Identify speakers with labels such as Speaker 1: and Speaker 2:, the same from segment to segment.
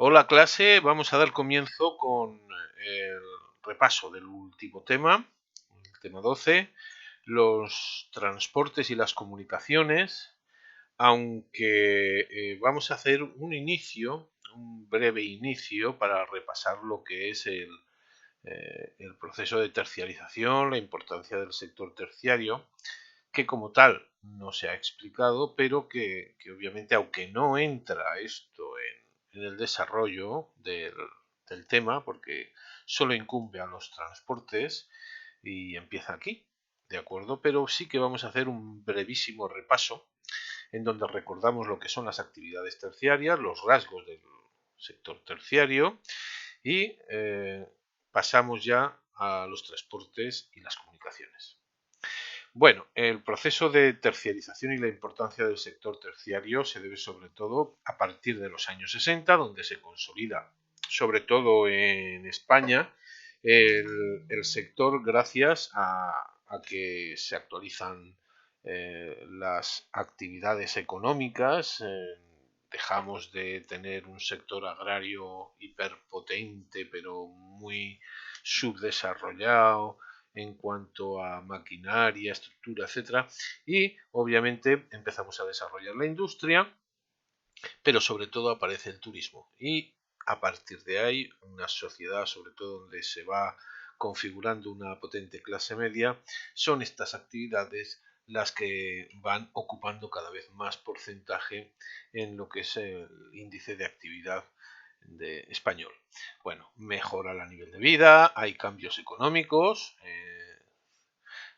Speaker 1: Hola clase, vamos a dar comienzo con el repaso del último tema, el tema 12, los transportes y las comunicaciones, aunque vamos a hacer un breve inicio para repasar lo que es el proceso de terciarización, la importancia del sector terciario, que como tal no se ha explicado, pero que obviamente, aunque no entra esto en el desarrollo del tema, porque solo incumbe a los transportes y empieza aquí, ¿de acuerdo? Pero sí que vamos a hacer un brevísimo repaso en donde recordamos lo que son las actividades terciarias, los rasgos del sector terciario y pasamos ya a los transportes y las comunicaciones. Bueno, el proceso de terciarización y la importancia del sector terciario se debe sobre todo a partir de los años 60, donde se consolida, sobre todo en España, el sector gracias a que se actualizan las actividades económicas. Dejamos de tener un sector agrario hiperpotente, pero muy subdesarrollado en cuanto a maquinaria, estructura, etcétera, y obviamente empezamos a desarrollar la industria, pero sobre todo aparece el turismo y a partir de ahí una sociedad, sobre todo donde se va configurando una potente clase media, son estas actividades las que van ocupando cada vez más porcentaje en lo que es el índice de actividad español. Bueno, mejora el nivel de vida, hay cambios económicos,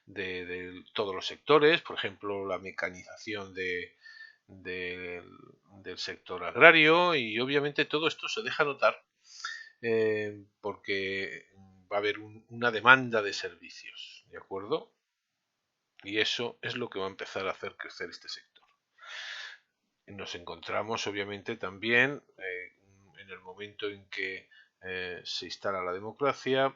Speaker 1: de todos los sectores, por ejemplo, la mecanización de, del sector agrario, y obviamente todo esto se deja notar porque va a haber una demanda de servicios, ¿de acuerdo? Y eso es lo que va a empezar a hacer crecer este sector. Nos encontramos obviamente también en el momento en que se instala la democracia,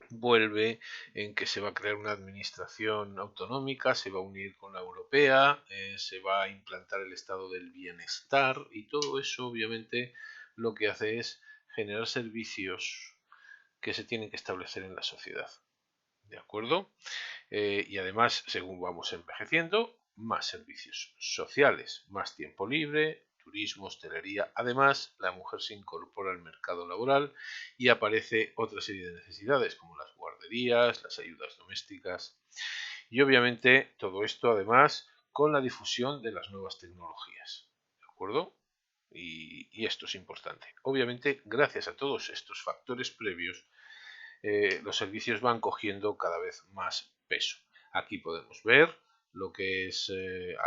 Speaker 1: vuelve en que se va a crear una administración autonómica, se va a unir con la europea, se va a implantar el estado del bienestar y todo eso obviamente lo que hace es generar servicios que se tienen que establecer en la sociedad. ¿De acuerdo? Y además, según vamos envejeciendo, más servicios sociales, más tiempo libre, turismo, hostelería. Además, la mujer se incorpora al mercado laboral y aparece otra serie de necesidades como las guarderías, las ayudas domésticas y obviamente todo esto además con la difusión de las nuevas tecnologías. ¿De acuerdo? Y esto es importante. Obviamente, gracias a todos estos factores previos, los servicios van cogiendo cada vez más peso. Aquí podemos ver lo que es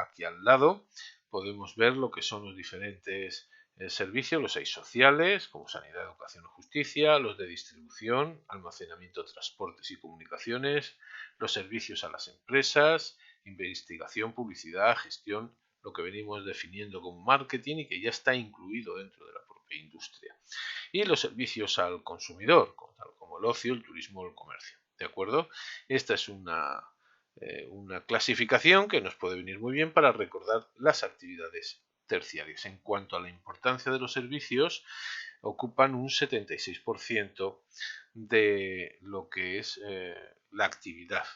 Speaker 1: aquí al lado, podemos ver lo que son los diferentes servicios, los 6 sociales, como sanidad, educación o justicia, los de distribución, almacenamiento, transportes y comunicaciones, los servicios a las empresas, investigación, publicidad, gestión, lo que venimos definiendo como marketing y que ya está incluido dentro de la propia industria. Y los servicios al consumidor, como el ocio, el turismo o el comercio. ¿De acuerdo? Esta es una clasificación que nos puede venir muy bien para recordar las actividades terciarias. En cuanto a la importancia de los servicios, ocupan un 76% de lo que es la actividad.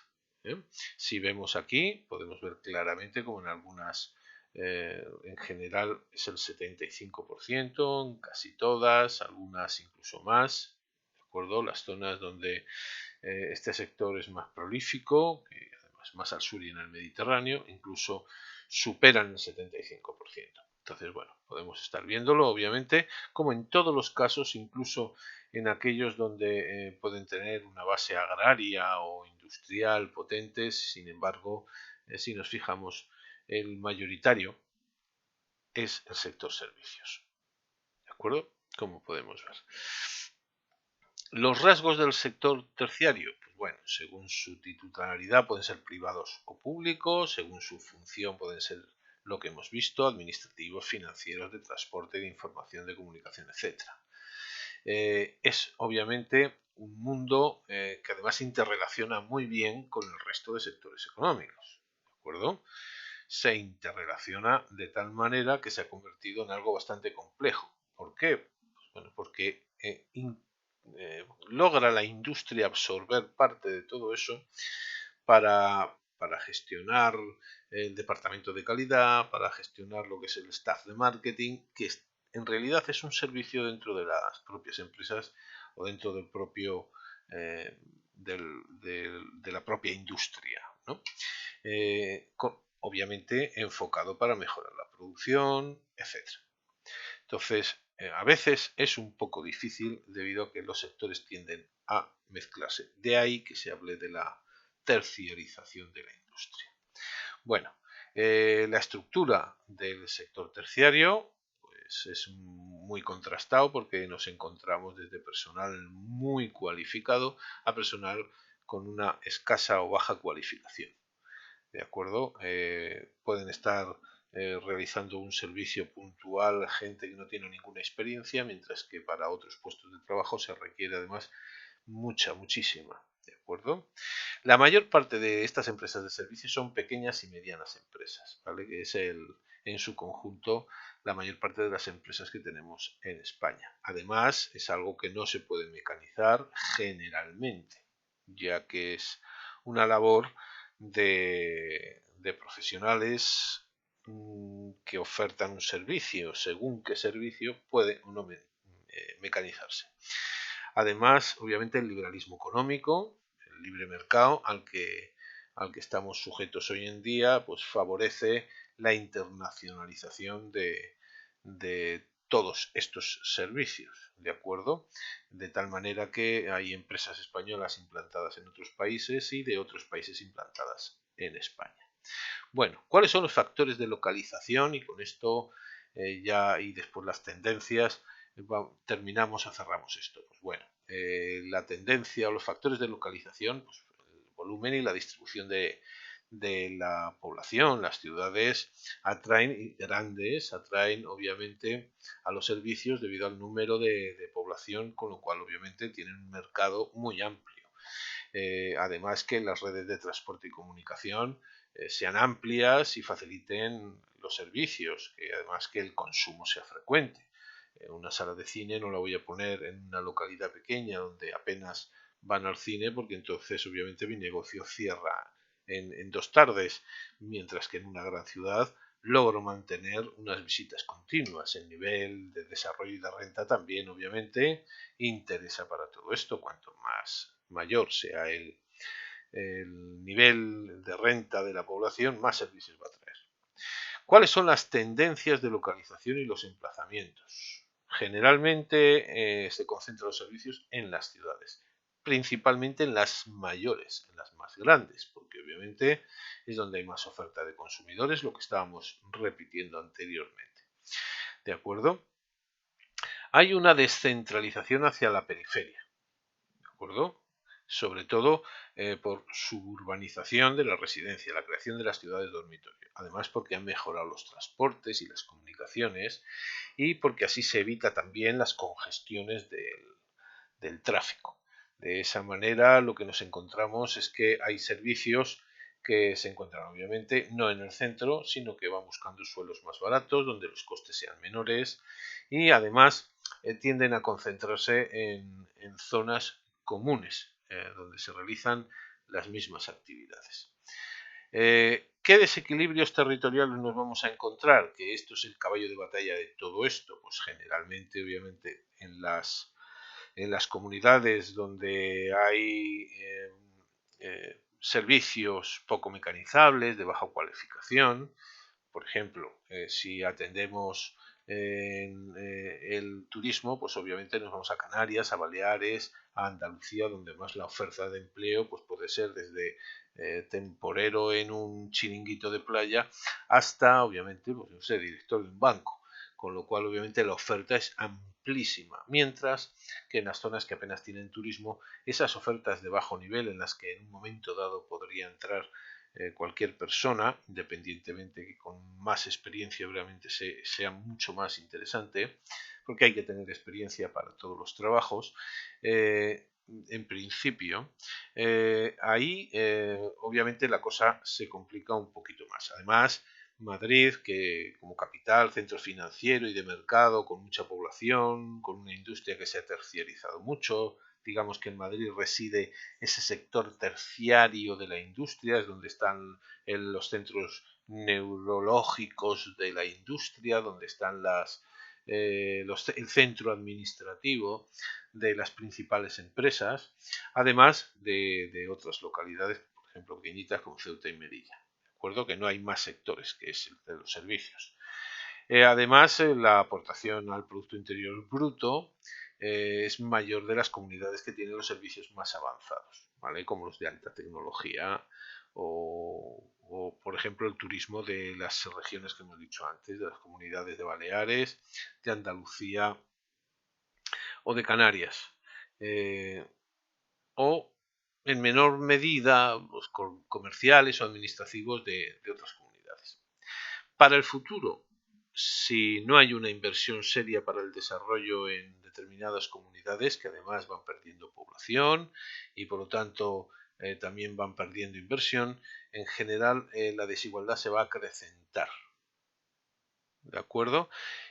Speaker 1: ¿eh? Si vemos aquí, podemos ver claramente como en algunas, en general es el 75%, en casi todas, algunas incluso más, ¿de acuerdo? Las zonas donde este sector es más prolífico, que además más al sur y en el Mediterráneo, incluso superan el 75%. Entonces, bueno, podemos estar viéndolo, obviamente, como en todos los casos, incluso en aquellos donde pueden tener una base agraria o industrial potentes, sin embargo, si nos fijamos, el mayoritario es el sector servicios. ¿De acuerdo? Como podemos ver. Los rasgos del sector terciario, pues bueno, según su titularidad pueden ser privados o públicos, según su función pueden ser lo que hemos visto, administrativos, financieros, de transporte, de información, de comunicación, etc. Es obviamente un mundo que además se interrelaciona muy bien con el resto de sectores económicos, ¿de acuerdo? Se interrelaciona de tal manera que se ha convertido en algo bastante complejo. ¿Por qué? porque logra la industria absorber parte de todo eso para gestionar el departamento de calidad, para gestionar lo que es el staff de marketing, que en realidad es un servicio dentro de las propias empresas o dentro del propio de la propia industria, ¿no? Obviamente enfocado para mejorar la producción, etcétera. Entonces, a veces es un poco difícil debido a que los sectores tienden a mezclarse. De ahí que se hable de la terciarización de la industria. Bueno, la estructura del sector terciario pues, es muy contrastado porque nos encontramos desde personal muy cualificado a personal con una escasa o baja cualificación. ¿De acuerdo? Pueden estar realizando un servicio puntual gente que no tiene ninguna experiencia, mientras que para otros puestos de trabajo se requiere además muchísima. ¿De acuerdo? La mayor parte de estas empresas de servicios son pequeñas y medianas empresas, ¿vale? Que es en su conjunto la mayor parte de las empresas que tenemos en España. Además, es algo que no se puede mecanizar generalmente, ya que es una labor de profesionales que ofertan un servicio. Según qué servicio puede o no mecanizarse. Además, obviamente, el liberalismo económico, el libre mercado al que estamos sujetos hoy en día, pues favorece la internacionalización de todos estos servicios, ¿de acuerdo? De tal manera que hay empresas españolas implantadas en otros países y de otros países implantadas en España. Bueno, ¿cuáles son los factores de localización? Y con esto y después las tendencias, terminamos o cerramos esto. Pues bueno, la tendencia o los factores de localización, pues el volumen y la distribución de la población. Las ciudades atraen obviamente a los servicios debido al número de población, con lo cual obviamente tienen un mercado muy amplio. Además que las redes de transporte y comunicación sean amplias y faciliten los servicios, que además que el consumo sea frecuente. Una sala de cine no la voy a poner en una localidad pequeña donde apenas van al cine, porque entonces obviamente mi negocio cierra en 2 tardes, mientras que en una gran ciudad logro mantener unas visitas continuas. El nivel de desarrollo y de renta también obviamente interesa para todo esto. Cuanto más mayor sea el nivel de renta de la población, más servicios va a traer. ¿Cuáles son las tendencias de localización y los emplazamientos? Generalmente se concentran los servicios en las ciudades, principalmente en las mayores, en las más grandes, porque obviamente es donde hay más oferta de consumidores, lo que estábamos repitiendo anteriormente. ¿De acuerdo? Hay una descentralización hacia la periferia, ¿de acuerdo? Sobre todo por suburbanización de la residencia, la creación de las ciudades dormitorio. Además porque han mejorado los transportes y las comunicaciones y porque así se evita también las congestiones del tráfico. De esa manera lo que nos encontramos es que hay servicios que se encuentran obviamente no en el centro, sino que van buscando suelos más baratos, donde los costes sean menores y además tienden a concentrarse en zonas comunes, donde se realizan las mismas actividades. ¿Qué desequilibrios territoriales nos vamos a encontrar? Que esto es el caballo de batalla de todo esto. Pues generalmente, obviamente, en las comunidades donde hay servicios poco mecanizables, de baja cualificación. Por ejemplo, si atendemos el turismo, pues obviamente nos vamos a Canarias, a Baleares, a Andalucía, donde más la oferta de empleo pues puede ser desde temporero en un chiringuito de playa hasta, obviamente, pues no sé, director de un banco, con lo cual obviamente la oferta es amplísima, mientras que en las zonas que apenas tienen turismo, esas ofertas de bajo nivel en las que en un momento dado podría entrar cualquier persona, independientemente que con más experiencia obviamente sea mucho más interesante, porque hay que tener experiencia para todos los trabajos. En principio, ahí obviamente la cosa se complica un poquito más. Además, Madrid, que como capital, centro financiero y de mercado, con mucha población, con una industria que se ha terciarizado mucho. Digamos que en Madrid reside ese sector terciario de la industria, es donde están los centros neurológicos de la industria, donde están el centro administrativo de las principales empresas, además de otras localidades, por ejemplo, pequeñitas como Ceuta y Melilla. De acuerdo que no hay más sectores que es el de los servicios. Además, la aportación al Producto Interior Bruto es mayor de las comunidades que tienen los servicios más avanzados, ¿vale? Como los de alta tecnología por ejemplo, el turismo de las regiones que hemos dicho antes, de las comunidades de Baleares, de Andalucía o de Canarias. O en menor medida los comerciales o administrativos de otras comunidades. Para el futuro, si no hay una inversión seria para el desarrollo en determinadas comunidades que además van perdiendo población y por lo tanto también van perdiendo inversión, en general la desigualdad se va a acrecentar. ¿De acuerdo?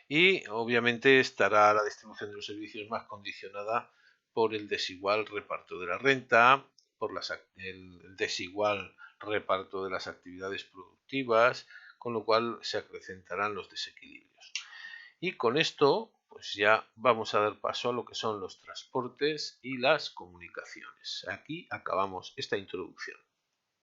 Speaker 1: Y obviamente estará la distribución de los servicios más condicionada por el desigual reparto de la renta, por el desigual reparto de las actividades productivas, con lo cual se acrecentarán los desequilibrios. Y con esto, pues ya vamos a dar paso a lo que son los transportes y las comunicaciones. Aquí acabamos esta introducción.